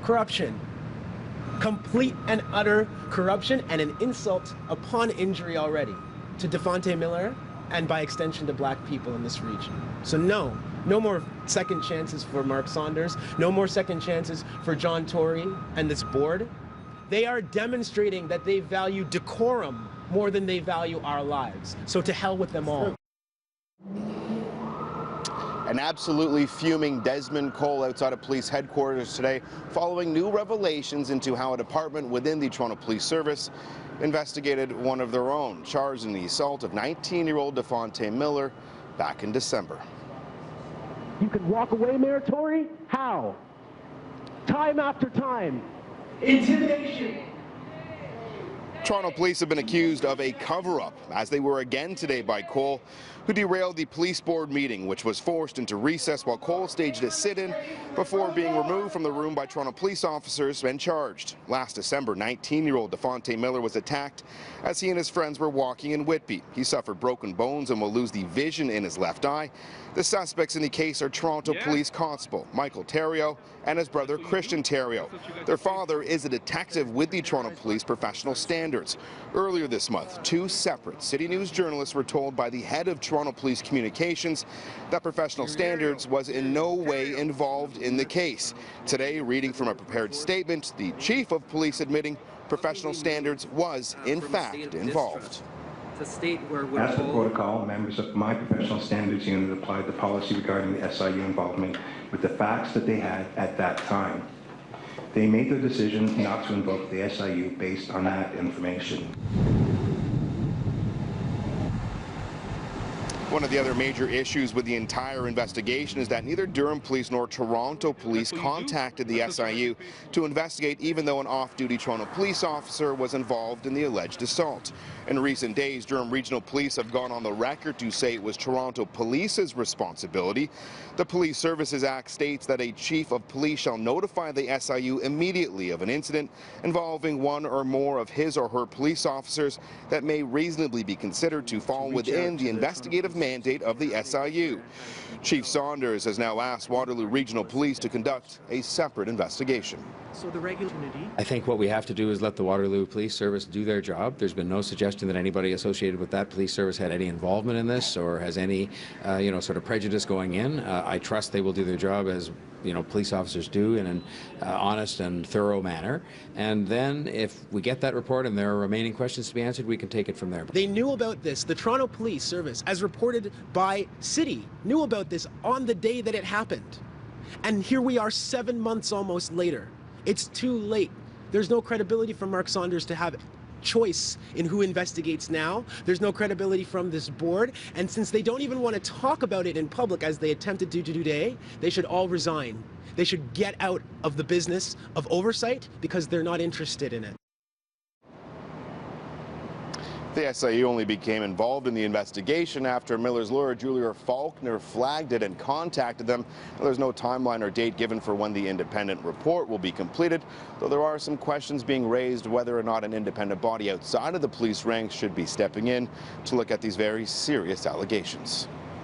Corruption. Complete and utter corruption and an insult upon injury already to Dafonte Miller and by extension to black people in this region. So no more second chances for Mark Saunders, no more second chances for John Tory and this board. They are demonstrating that they value decorum more than they value our lives. So to hell with them all. An absolutely fuming Desmond Cole outside of police headquarters today following new revelations into how a department within the Toronto Police Service investigated one of their own, charged in the assault of 19-year-old Dafonte Miller back in December. You can walk away, Mayor Tory? How? Time after time. Intimidation. Toronto police have been accused of a cover-up, as they were again today by Cole, who derailed the police board meeting, which was forced into recess while Cole staged a sit-in before being removed from the room by Toronto police officers and charged. Last December, 19-year-old Dafonte Miller was attacked as he and his friends were walking in Whitby. He suffered broken bones and will lose the vision in his left eye. The suspects in the case are Toronto Police Constable Michael Theriault and his brother Christian Theriault. Their father is a detective with the Toronto Police Professional Standards. Earlier this month, two separate City News journalists were told by the head of Toronto Police Communications that Professional Standards was in no way involved in the case. Today, reading from a prepared statement, the chief of police admitting Professional Standards was, in fact, involved. As per protocol, members of my professional standards unit applied the policy regarding the SIU involvement with the facts that they had at that time. They made their decision not to invoke the SIU based on that information. One of the other major issues with the entire investigation is that neither Durham Police nor Toronto Police contacted the SIU to investigate, even though an off-duty Toronto police officer was involved in the alleged assault. In recent days, Durham Regional Police have gone on the record to say it was Toronto Police's responsibility. The Police Services Act states that a chief of police shall notify the SIU immediately of an incident involving one or more of his or her police officers that may reasonably be considered to fall within the investigative mandate of the SIU. Chief Saunders has now asked Waterloo Regional Police to conduct a separate investigation. So the I think what we have to do is let the Waterloo Police Service do their job. There's been no suggestion that anybody associated with that police service had any involvement in this or has any, sort of prejudice going in. I trust they will do their job as police officers do in an honest and thorough manner. And then if we get that report and there are remaining questions to be answered, we can take it from there. They knew about this. The Toronto Police Service, as reported by City, knew about this on the day that it happened. And here we are 7 months almost later. It's too late. There's no credibility for Mark Saunders to have choice in who investigates now. There's no credibility from this board, and since they don't even want to talk about it in public as they attempted to do today, they should all resign. They should get out of the business of oversight because they're not interested in it. The SIU only became involved in the investigation after Miller's lawyer, Julia Faulkner, flagged it and contacted them. There's no timeline or date given for when the independent report will be completed, though there are some questions being raised whether or not an independent body outside of the police ranks should be stepping in to look at these very serious allegations.